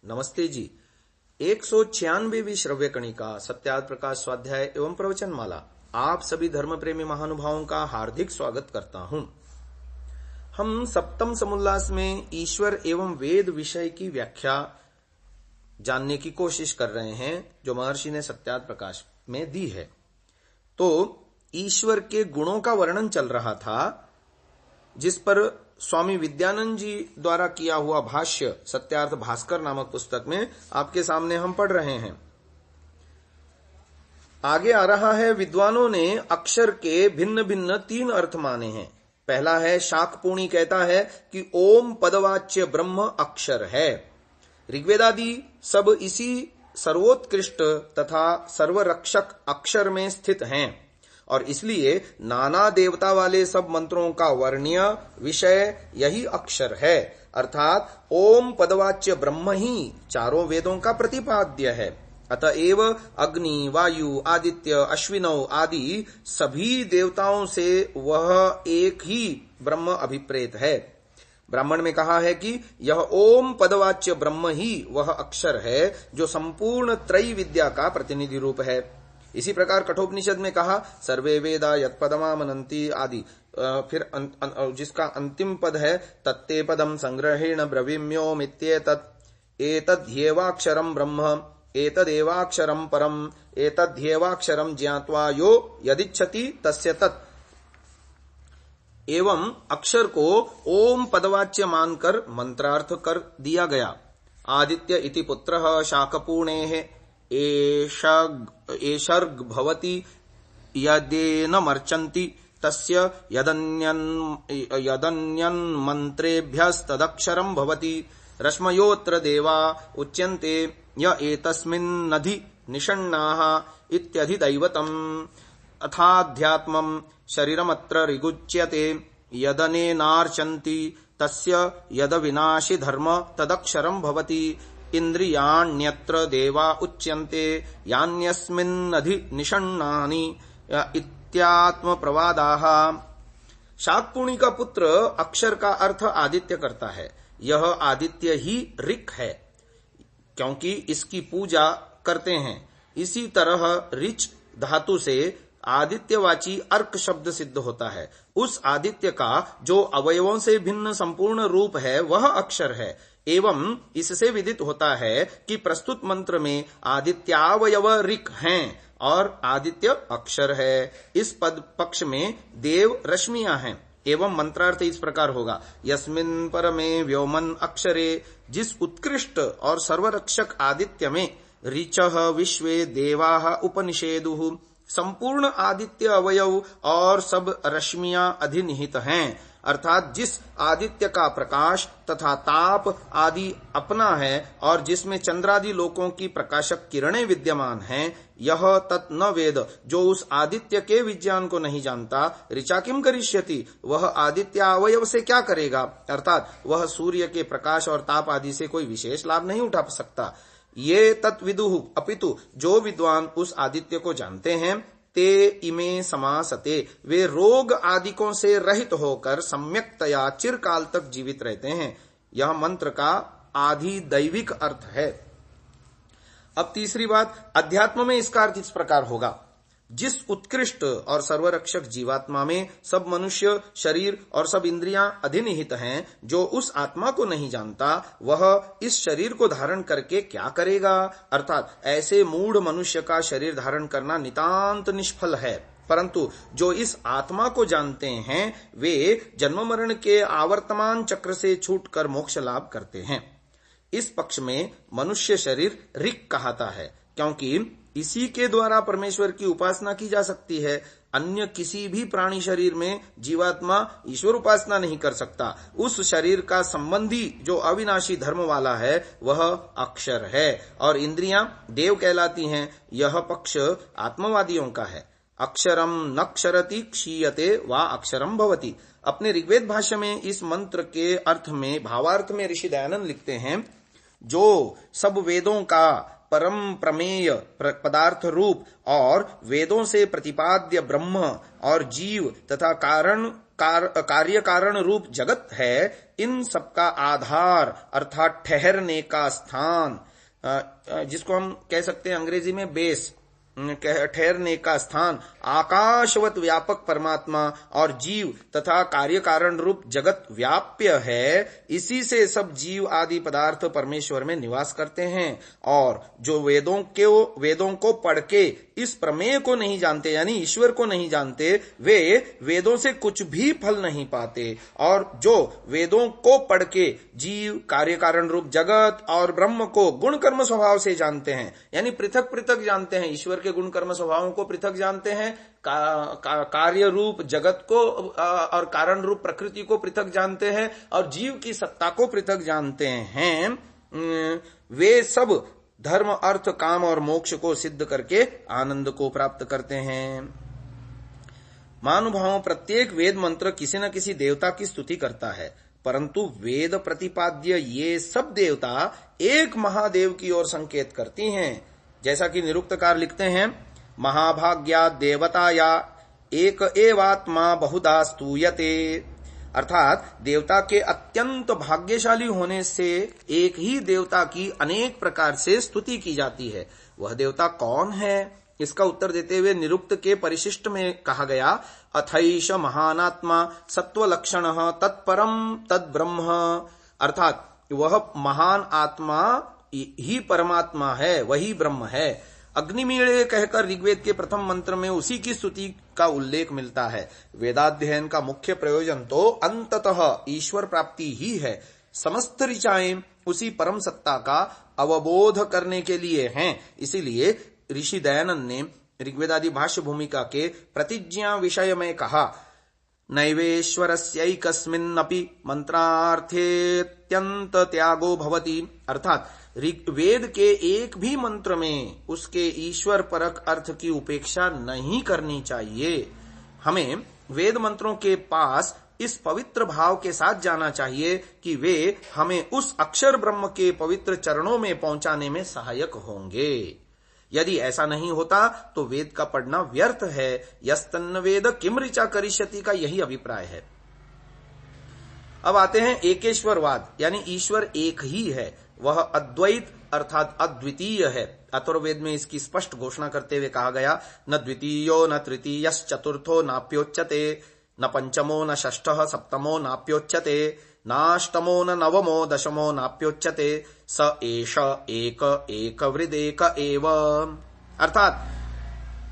नमस्ते जी। 196वीं श्रव्य कणिका सत्यार्थ प्रकाश स्वाध्याय एवं प्रवचन माला आप सभी धर्म प्रेमी महानुभावों का हार्दिक स्वागत करता हूं। हम सप्तम समुल्लास में ईश्वर एवं वेद विषय की व्याख्या जानने की कोशिश कर रहे हैं जो महर्षि ने सत्यार्थ प्रकाश में दी है। तो ईश्वर के गुणों का वर्णन चल रहा था, जिस पर स्वामी विद्यानंद जी द्वारा किया हुआ भाष्य सत्यार्थ भास्कर नामक पुस्तक में आपके सामने हम पढ़ रहे हैं। आगे आ रहा है, विद्वानों ने अक्षर के भिन्न भिन्न 3 अर्थ माने हैं। पहला है, शाकपूर्णी कहता है कि ओम पदवाच्य ब्रह्म अक्षर है। ऋग्वेदादि सब इसी सर्वोत्कृष्ट तथा सर्वरक्षक अक्षर में स्थित हैं और इसलिए नाना देवता वाले सब मंत्रों का वर्ण्य विषय यही अक्षर है, अर्थात ओम पदवाच्य ब्रह्म ही चारों वेदों का प्रतिपाद्य है। अतएव अग्नि, वायु, आदित्य, अश्विनौ आदि सभी देवताओं से वह एक ही ब्रह्म अभिप्रेत है। ब्राह्मण में कहा है कि यह ओम पदवाच्य ब्रह्म ही वह अक्षर है जो संपूर्ण त्रयी विद्या का प्रतिनिधि रूप है। इसी प्रकार कठोपनिषद में कहा, सर्वे वेदा यत्पदमामनन्ति आदि। फिर जिसका अंतिम पद है, तत्ते पदम संग्रहेण ब्रवीम्योमित्येतत् एतद्ध्येवाक्षरं ब्रह्म एतदेवाक्षरं परम एतद्ध्येवाक्षरं ज्ञात्वा यो यदिच्छति तस्य तत्। एवं अक्षर को ओम पदवाच्य मानकर मंत्रार्थ कर दिया गया। आदित्य इति पुत्रः शाकपूर्णेः एषर्ग भवति यदेनमर्चन्ति तस्य यदन्यन्मन्त्रेभ्यस्तदक्षरं भवति। रश्मयोऽत्र देवा उच्यन्ते य एतस्मिन्नधि निषण्णाः इत्यधिदैवतम्। अथाध्यात्मं शरीरमत्र ऋगुच्यते यदनेनार्चन्ति तस्य यदविनाशि धर्म तदक्षरं भवति। इंद्रियाण्यत्र देवा उच्यन्ते यान्यस्मिन्नधि निषण्णानि इत्यात्म प्रवादाः। शाकपूर्णी का पुत्र अक्षर का अर्थ आदित्य करता है। यह आदित्य ही ऋक् है क्योंकि इसकी पूजा करते हैं। इसी तरह ऋच धातु से आदित्यवाची अर्क शब्द सिद्ध होता है। उस आदित्य का जो अवयवों से भिन्न संपूर्ण रूप है वह अक्षर है। एवं इससे विदित होता है कि प्रस्तुत मंत्र में आदित्यावयव ऋक् हैं और आदित्य अक्षर है। इस पद पक्ष में देव रश्मियां हैं। एवं मंत्रार्थ इस प्रकार होगा, यस्मिन् परमे व्योमन अक्षरे, जिस उत्कृष्ट और सर्वरक्षक आदित्य में ऋचः विश्वे देवाः उपनिषेदुः, संपूर्ण आदित्य अवयव और सब रश्मियां अधिनिहित हैं। अर्थात जिस आदित्य का प्रकाश तथा ताप आदि अपना है और जिसमें चंद्रादि लोकों की प्रकाशक किरणें विद्यमान हैं, यह तत् न वेद, जो उस आदित्य के विज्ञान को नहीं जानता। ऋचा किम करिष्यति, वह आदित्य अवयव से क्या करेगा, अर्थात वह सूर्य के प्रकाश और ताप आदि से कोई विशेष लाभ नहीं उठा सकता। ये तत्विदुः, अपितु जो विद्वान उस आदित्य को जानते हैं, ते इमे समासते, वे रोग आदिकों से रहित होकर सम्यक्तया चिरकाल तक जीवित रहते हैं। यह मंत्र का आधि दैविक अर्थ है। अब तीसरी बात, अध्यात्म में इसका अर्थ इस प्रकार होगा, जिस उत्कृष्ट और सर्वरक्षक जीवात्मा में सब मनुष्य शरीर और सब इंद्रियां अधिनिहित हैं, जो उस आत्मा को नहीं जानता, वह इस शरीर को धारण करके क्या करेगा, अर्थात ऐसे मूढ़ मनुष्य का शरीर धारण करना नितांत निष्फल है। परंतु जो इस आत्मा को जानते हैं, वे जन्म मरण के आवर्तमान चक्र से छूटकर मोक्ष लाभ करते हैं। इस पक्ष में मनुष्य शरीर ऋक् कहता है क्योंकि इसी के द्वारा परमेश्वर की उपासना की जा सकती है। अन्य किसी भी प्राणी शरीर में जीवात्मा ईश्वर उपासना नहीं कर सकता। उस शरीर का संबंधी जो अविनाशी धर्म वाला है वह अक्षर है और इंद्रियां देव कहलाती हैं। यह पक्ष आत्मवादियों का है। अक्षरम न क्षरति क्षीयते वा अक्षरम भवति। अपने ऋग्वेद भाष्य में इस मंत्र के अर्थ में भावार्थ में ऋषि दयानंद लिखते हैं, जो सब वेदों का परम प्रमेय पदार्थ रूप और वेदों से प्रतिपाद्य ब्रह्म और जीव तथा कार्य कारण रूप जगत है, इन सबका आधार अर्थात ठहरने का स्थान, जिसको हम कह सकते हैं अंग्रेजी में बेस, ठहरने का स्थान आकाशवत व्यापक परमात्मा और जीव तथा कार्य कारण रूप जगत व्याप्य है। इसी से सब जीव आदि पदार्थ परमेश्वर में निवास करते हैं। और जो वेदों को पढ़ के इस प्रमेय को नहीं जानते, यानी ईश्वर को नहीं जानते, वे वेदों से कुछ भी फल नहीं पाते। और जो वेदों को पढ़ के जीव कार्य कारण रूप जगत और ब्रह्म को गुण कर्म स्वभाव से जानते हैं, यानी पृथक पृथक जानते हैं, ईश्वर के गुण कर्म स्वभावों को पृथक जानते हैं, कार्य रूप जगत को और कारण रूप प्रकृति को पृथक जानते हैं, और जीव की सत्ता को पृथक जानते हैं, वे सब धर्म अर्थ काम और मोक्ष को सिद्ध करके आनंद को प्राप्त करते हैं। महानुभावों, प्रत्येक वेद मंत्र किसी न किसी देवता की स्तुति करता है, परंतु वेद प्रतिपाद्य ये सब देवता एक महादेव की ओर संकेत करती हैं। जैसा कि निरुक्तकार लिखते हैं, महाभाग्या देवताया एक एवात्मा बहुधा स्तूयते, अर्थात देवता के अत्यंत भाग्यशाली होने से एक ही देवता की अनेक प्रकार से स्तुति की जाती है। वह देवता कौन है? इसका उत्तर देते हुए निरुक्त के परिशिष्ट में कहा गया, अथैष महानात्मा सत्वलक्षण तत्परम तद ब्रह्म, अर्थात वह महान आत्मा ही परमात्मा है, वही ब्रह्म है। अग्निमीळे कहकर ऋग्वेद के प्रथम मंत्र में उसी की स्तुति का उल्लेख मिलता है। वेदाध्ययन का मुख्य प्रयोजन तो अंततः ईश्वर प्राप्ति ही है। समस्त ऋचाएं उसी परम सत्ता का अवबोध करने के लिए हैं। इसीलिए ऋषि दयानंद ने ऋग्वेदादि भाष्य भूमिका के प्रतिज्ञा विषय में कहा, नैवेश्वरस्यैकस्मिन्नपि मंत्रार्थेत्यंत त्यागो भवति, अर्थात वेद के एक भी मंत्र में उसके ईश्वर परक अर्थ की उपेक्षा नहीं करनी चाहिए। हमें वेद मंत्रों के पास इस पवित्र भाव के साथ जाना चाहिए कि वे हमें उस अक्षर ब्रह्म के पवित्र चरणों में पहुंचाने में सहायक होंगे। यदि ऐसा नहीं होता तो वेद का पढ़ना व्यर्थ है। यस्तन्न वेद किम ऋचा करिष्यति का यही अभिप्राय है। अब आते हैं एकेश्वरवाद, यानी ईश्वर एक ही है, वह अद्वैत अर्थात अद्वितीय है। अथर्ववेद में इसकी स्पष्ट घोषणा करते हुए कहा गया, न द्वितीयो न तृतीयश्चतुर्थो नाप्योच्यते, न पंचमो न षष्ठः सप्तमो नाप्योच्यते, नाष्टमो न नवमो दशमो नाप्योच्यते, स एष एक एकवृदेक एव, अर्थात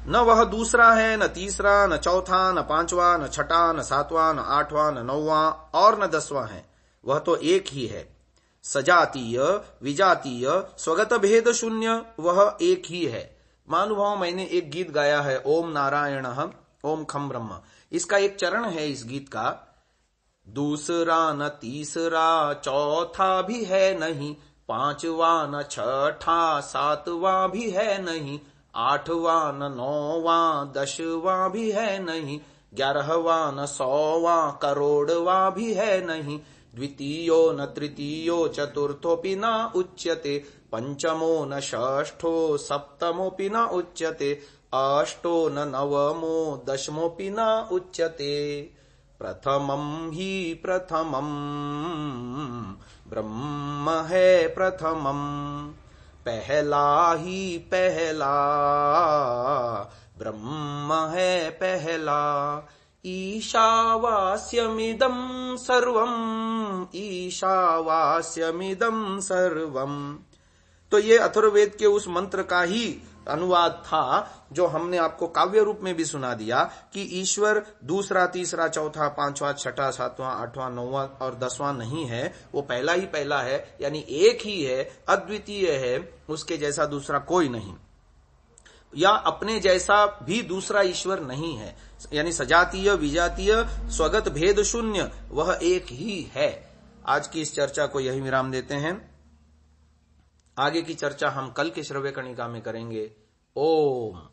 न वह दूसरा है, न तीसरा, न चौथा, न पांचवा, न छठा, न सातवां, न आठवां, न नौवां और न दसवां है, वह तो एक ही है। सजातीय विजातीय स्वगत भेद शून्य, वह एक ही है। महानुभाव, मैंने एक गीत गाया है, ओम नारायणः ओम खम ब्रह्म, इसका एक चरण है इस गीत का, दूसरा न तीसरा चौथा भी है नहीं, पांचवा न छठा सातवां भी है नहीं, आठवां न नौवां दसवां भी है नहीं, 11वां न 100वां करोड़वां भी है नहीं, द्वितीयो न तृतीयो चतुर्थोपि न उच्यते, पंचमो न षष्ठो सप्तमोपि न उच्यते, अष्टो न नवमो दशमोपि न उच्यते, प्रथमं हि प्रथमं ब्रह्म है प्रथमं, पहला ही पहला ब्रह्म है पहला, ईशावास्यमिदं सर्वम् ईशावास्यमिदं सर्वम्। तो ये अथर्ववेद के उस मंत्र का ही अनुवाद था जो हमने आपको काव्य रूप में भी सुना दिया कि ईश्वर दूसरा तीसरा चौथा पांचवा छठा सातवां आठवां नौवां और दसवां नहीं है, वो पहला ही पहला है, यानी एक ही है, अद्वितीय है, उसके जैसा दूसरा कोई नहीं, या अपने जैसा भी दूसरा ईश्वर नहीं है, यानी सजातीय विजातीय स्वगत भेद शून्य, वह एक ही है। आज की इस चर्चा को यही विराम देते हैं। आगे की चर्चा हम कल के श्रव्य कणिका में करेंगे। ओम।